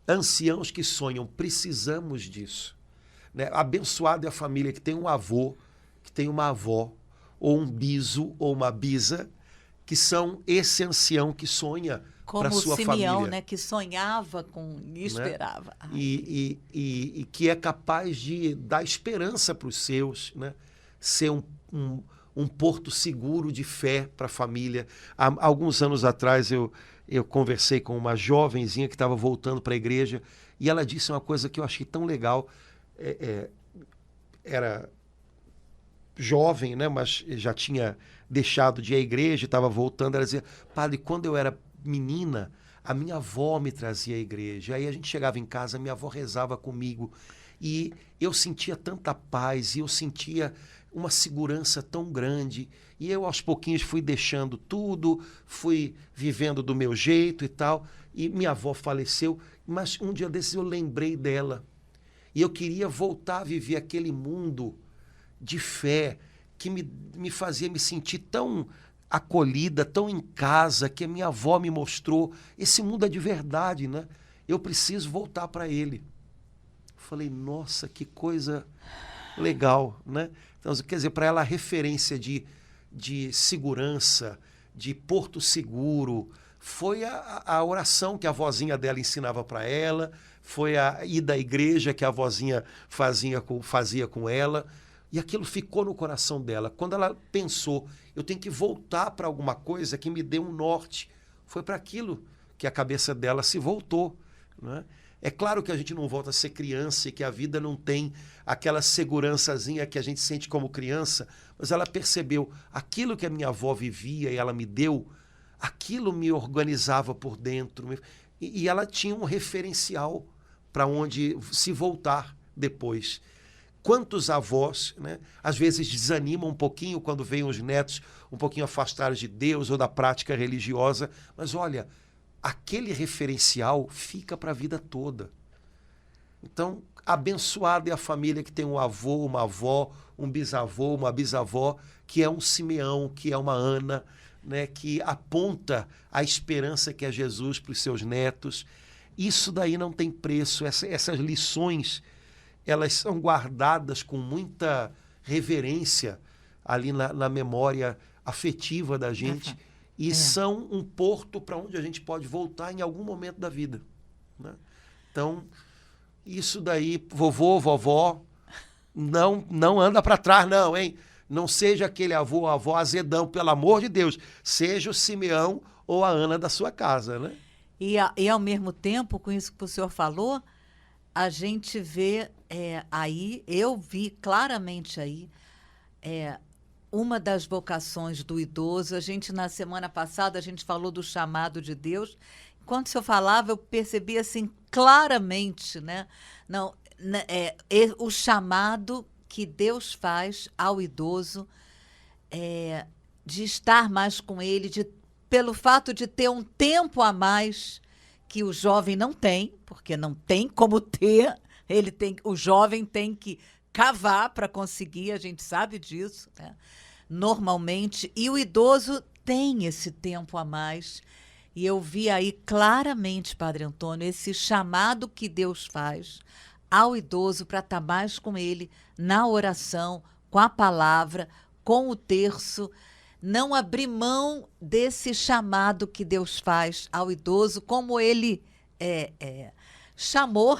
Anciãos que sonham, precisamos disso, né? Abençoado é a família que tem um avô, que tem uma avó, ou um biso, ou uma bisa, que são esse ancião que sonha para Como sua Simeão, família, né, que sonhava com e né? esperava. Ai, E que é capaz de dar esperança para os seus, né? Ser um porto seguro de fé para a família. Há alguns anos atrás eu conversei com uma jovenzinha que estava voltando para a igreja e ela disse uma coisa que eu achei tão legal. Era jovem, né? Mas já tinha deixado de ir à igreja, estava voltando. Ela dizia: padre, quando eu era menina, a minha avó me trazia à igreja. Aí a gente chegava em casa, minha avó rezava comigo. E eu sentia tanta paz, e eu sentia uma segurança tão grande. E eu, aos pouquinhos, fui deixando tudo, fui vivendo do meu jeito e tal. E minha avó faleceu, mas um dia desses eu lembrei dela. E eu queria voltar a viver aquele mundo de fé que me fazia me sentir tão acolhida, tão em casa, que a minha avó me mostrou. Esse mundo é de verdade, né? Eu preciso voltar para ele. Falei, nossa, que coisa legal, né? Então, quer dizer, para ela a referência de segurança, de porto seguro, foi a oração que a vozinha dela ensinava para ela, foi a ida à igreja que a vozinha fazia com ela, e aquilo ficou no coração dela. Quando ela pensou, eu tenho que voltar para alguma coisa que me dê um norte, foi para aquilo que a cabeça dela se voltou, né? É claro que a gente não volta a ser criança e que a vida não tem aquela segurançazinha que a gente sente como criança, mas ela percebeu aquilo que a minha avó vivia e ela me deu, aquilo me organizava por dentro. E ela tinha um referencial para onde se voltar depois. Quantos avós, né, às vezes desanimam um pouquinho quando veem os netos um pouquinho afastados de Deus ou da prática religiosa, mas olha, aquele referencial fica para a vida toda. Então, abençoada é a família que tem um avô, uma avó, um bisavô, uma bisavó, que é um Simeão, que é uma Ana, né, que aponta a esperança que é Jesus para os seus netos. Isso daí não tem preço. Essas lições, elas são guardadas com muita reverência ali na memória afetiva da gente. E são um porto para onde a gente pode voltar em algum momento da vida, né? Então, isso daí, vovô, vovó, não anda para trás não, hein? Não seja aquele avô, avó azedão, pelo amor de Deus. Seja o Simeão ou a Ana da sua casa, né? E ao mesmo tempo, com isso que o senhor falou, a gente vê aí, eu vi claramente aí, uma das vocações do idoso. Na semana passada, a gente falou do chamado de Deus. Enquanto o senhor falava, eu percebi assim claramente, né? Não, o chamado que Deus faz ao idoso de estar mais com ele, pelo fato de ter um tempo a mais que o jovem não tem, porque não tem como ter, o jovem tem que cavar para conseguir, a gente sabe disso, né? Normalmente, e o idoso tem esse tempo a mais. E eu vi aí claramente, Padre Antônio, esse chamado que Deus faz ao idoso para estar mais com ele na oração, com a palavra, com o terço, não abrir mão desse chamado que Deus faz ao idoso, como ele chamou,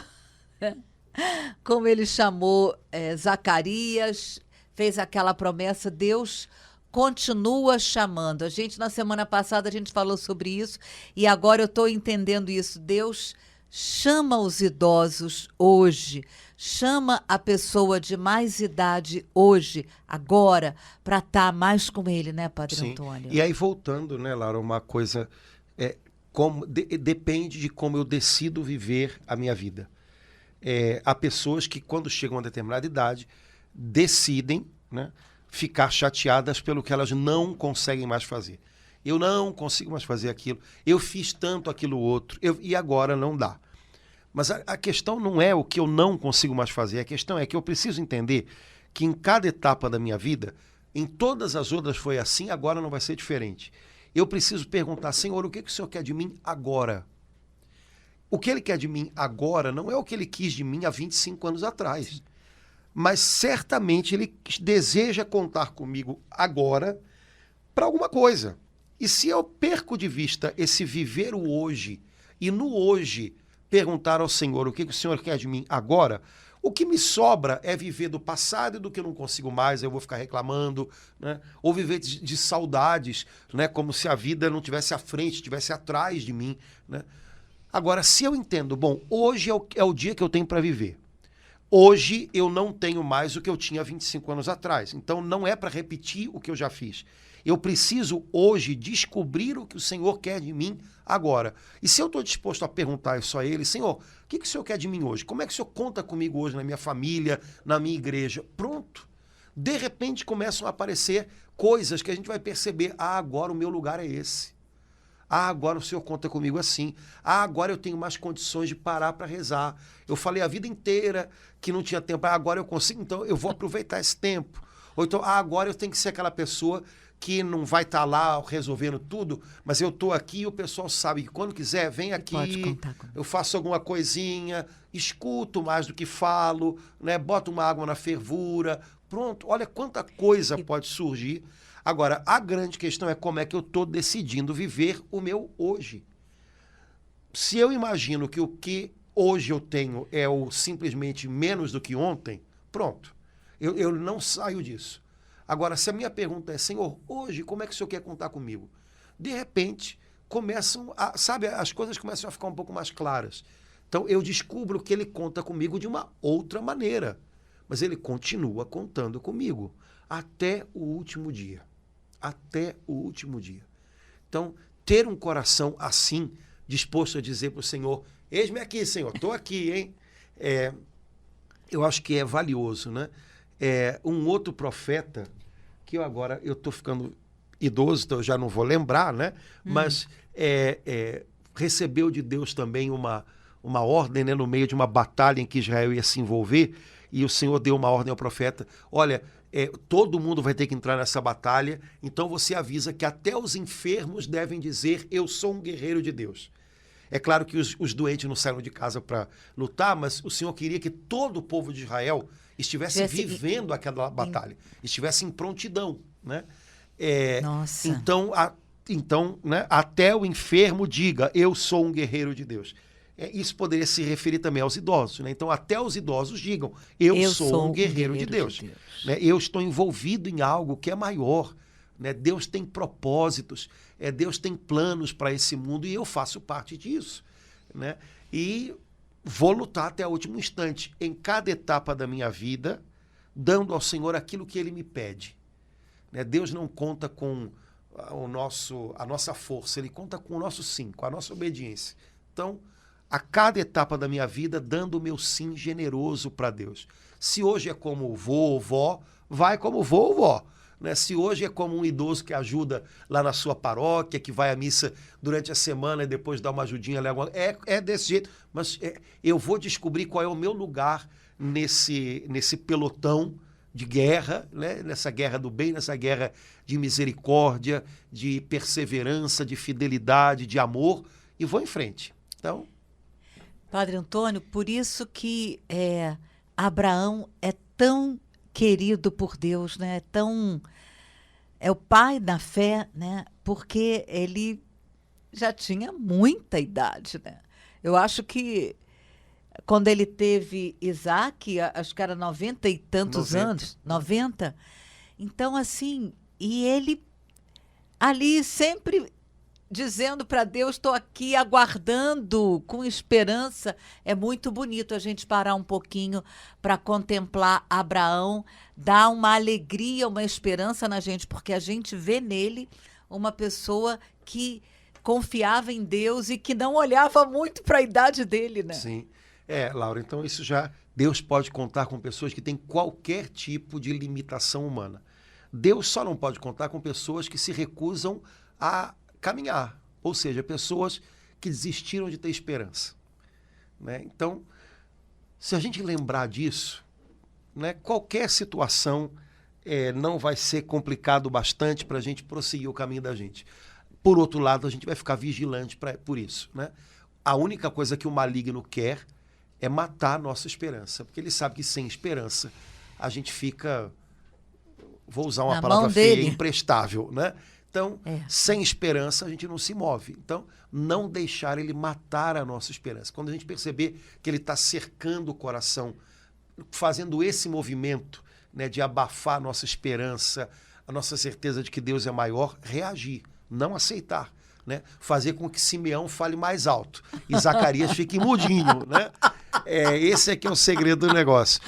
como ele chamou Zacarias, fez aquela promessa, Deus continua chamando. A gente, na semana passada, a gente falou sobre isso, e agora eu estou entendendo isso. Deus chama os idosos hoje, chama a pessoa de mais idade hoje, agora, para estar mais com ele, né, Padre Sim. Antônio? E aí, voltando, né, Laura, uma coisa, depende de como eu decido viver a minha vida. Há pessoas que, quando chegam a uma determinada idade, decidem, né, ficar chateadas pelo que elas não conseguem mais fazer. Eu não consigo mais fazer aquilo, eu fiz tanto aquilo outro, e agora não dá. Mas a questão não é o que eu não consigo mais fazer, a questão é que eu preciso entender que em cada etapa da minha vida, em todas as outras foi assim, agora não vai ser diferente. Eu preciso perguntar, Senhor, o que o Senhor quer de mim agora? O que Ele quer de mim agora não é o que Ele quis de mim há 25 anos atrás. Mas certamente Ele deseja contar comigo agora para alguma coisa. E se eu perco de vista esse viver o hoje, e no hoje perguntar ao Senhor o que o Senhor quer de mim agora, o que me sobra é viver do passado e do que eu não consigo mais, eu vou ficar reclamando, né? Ou viver de saudades, né? Como se a vida não estivesse à frente, estivesse atrás de mim, né? Agora, se eu entendo, bom, hoje é o dia que eu tenho para viver. Hoje eu não tenho mais o que eu tinha 25 anos atrás. Então não é para repetir o que eu já fiz. Eu preciso hoje descobrir o que o Senhor quer de mim agora. E se eu estou disposto a perguntar isso a Ele, Senhor, o que o Senhor quer de mim hoje? Como é que o Senhor conta comigo hoje na minha família, na minha igreja? Pronto. De repente começam a aparecer coisas que a gente vai perceber. Ah, agora o meu lugar é esse. Ah, agora o Senhor conta comigo assim. Ah, agora eu tenho mais condições de parar para rezar. Eu falei a vida inteira que não tinha tempo. Ah, agora eu consigo, então eu vou aproveitar esse tempo. Ou então, agora eu tenho que ser aquela pessoa que não vai estar lá resolvendo tudo, mas eu estou aqui e o pessoal sabe que quando quiser, vem aqui, pode contar comigo. Eu faço alguma coisinha, escuto mais do que falo, né? Boto uma água na fervura. Pronto, olha quanta coisa pode surgir. Agora, a grande questão é como é que eu estou decidindo viver o meu hoje. Se eu imagino que o que hoje eu tenho é simplesmente menos do que ontem, pronto, eu não saio disso. Agora, se a minha pergunta é, Senhor, hoje como é que o Senhor quer contar comigo? De repente, as coisas começam a ficar um pouco mais claras. Então, eu descubro que Ele conta comigo de uma outra maneira, mas Ele continua contando comigo até o último dia. Até o último dia. Então, ter um coração assim, disposto a dizer para o Senhor, eis-me aqui, Senhor, estou aqui, hein? Eu acho que é valioso, né? Um outro profeta, que eu estou ficando idoso, então eu já não vou lembrar, né? Mas recebeu de Deus também uma ordem, né? No meio de uma batalha em que Israel ia se envolver, e o Senhor deu uma ordem ao profeta, olha, todo mundo vai ter que entrar nessa batalha, então você avisa que até os enfermos devem dizer, eu sou um guerreiro de Deus. É claro que os doentes não saíram de casa para lutar, mas o Senhor queria que todo o povo de Israel estivesse vivendo aquela batalha, estivesse em prontidão, né? Nossa. Então, né, até o enfermo diga, eu sou um guerreiro de Deus. Isso poderia se referir também aos idosos, né? Então, até os idosos digam, eu sou um guerreiro de Deus. Né? Eu estou envolvido em algo que é maior. Né? Deus tem propósitos, Deus tem planos para esse mundo e eu faço parte disso. Né? E vou lutar até o último instante, em cada etapa da minha vida, dando ao Senhor aquilo que Ele me pede. Né? Deus não conta com a nossa força, Ele conta com o nosso sim, com a nossa obediência. Então, a cada etapa da minha vida, dando o meu sim generoso para Deus. Se hoje é como vô ou vó, vai como vô ou vó. Né? Se hoje é como um idoso que ajuda lá na sua paróquia, que vai à missa durante a semana e depois dá uma ajudinha, é desse jeito. Mas eu vou descobrir qual é o meu lugar nesse pelotão de guerra, né? Nessa guerra do bem, nessa guerra de misericórdia, de perseverança, de fidelidade, de amor, e vou em frente. Então... Padre Antônio, por isso que Abraão é tão querido por Deus, né? é o pai da fé, né? Porque ele já tinha muita idade, né? Eu acho que quando ele teve Isaac, acho que era 90 e tantos 90. anos, 90. Então, assim, e ele ali sempre dizendo para Deus, estou aqui aguardando com esperança. É muito bonito a gente parar um pouquinho para contemplar Abraão, dá uma alegria, uma esperança na gente, porque a gente vê nele uma pessoa que confiava em Deus e que não olhava muito para a idade dele, né? Sim. Laura, então isso já... Deus pode contar com pessoas que têm qualquer tipo de limitação humana. Deus só não pode contar com pessoas que se recusam a caminhar, ou seja, pessoas que desistiram de ter esperança, né? Então, se a gente lembrar disso, né, qualquer situação não vai ser complicado bastante para a gente prosseguir o caminho da gente. Por outro lado, a gente vai ficar vigilante por isso, né? A única coisa que o maligno quer é matar a nossa esperança, porque ele sabe que sem esperança a gente fica, vou usar uma Na palavra mão feia, dele. imprestável, né? Então, sem esperança, a gente não se move. Então, não deixar ele matar a nossa esperança. Quando a gente perceber que ele está cercando o coração, fazendo esse movimento, né, de abafar a nossa esperança, a nossa certeza de que Deus é maior, reagir, não aceitar, né? Fazer com que Simeão fale mais alto e Zacarias fique mudinho, né? Esse é que é o segredo do negócio.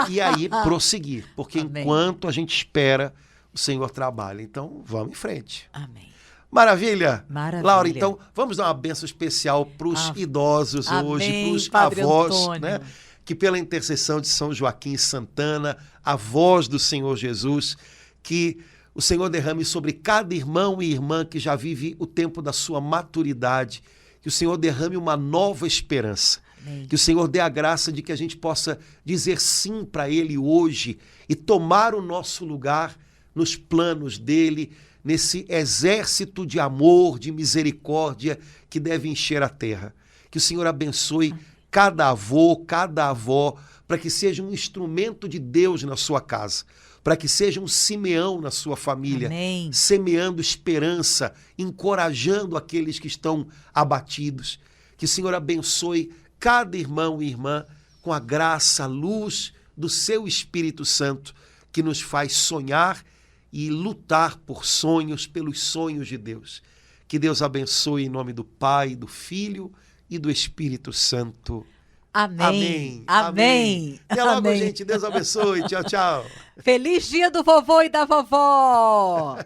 E aí, prosseguir, porque Amém. enquanto a gente espera, o Senhor trabalha. Então, vamos em frente. Amém. Maravilha? Maravilha. Laura, então, vamos dar uma bênção especial para os idosos hoje, Amém, para os Padre avós, Antônio. né? Que pela intercessão de São Joaquim Santana, a voz do Senhor Jesus, que o Senhor derrame sobre cada irmão e irmã que já vive o tempo da sua maturidade, que o Senhor derrame uma nova esperança. Amém. Que o Senhor dê a graça de que a gente possa dizer sim para Ele hoje e tomar o nosso lugar nos planos dele, nesse exército de amor, de misericórdia que deve encher a terra. Que o Senhor abençoe cada avô, cada avó, para que seja um instrumento de Deus na sua casa, para que seja um Simeão na sua família, Amém. semeando esperança, encorajando aqueles que estão abatidos. Que o Senhor abençoe cada irmão e irmã com a graça, a luz do seu Espírito Santo, que nos faz sonhar e lutar por sonhos, pelos sonhos de Deus. Que Deus abençoe em nome do Pai, do Filho e do Espírito Santo. Amém. Amém. Amém. Até logo, Amém. gente. Deus abençoe. Tchau, tchau. Feliz dia do vovô e da vovó!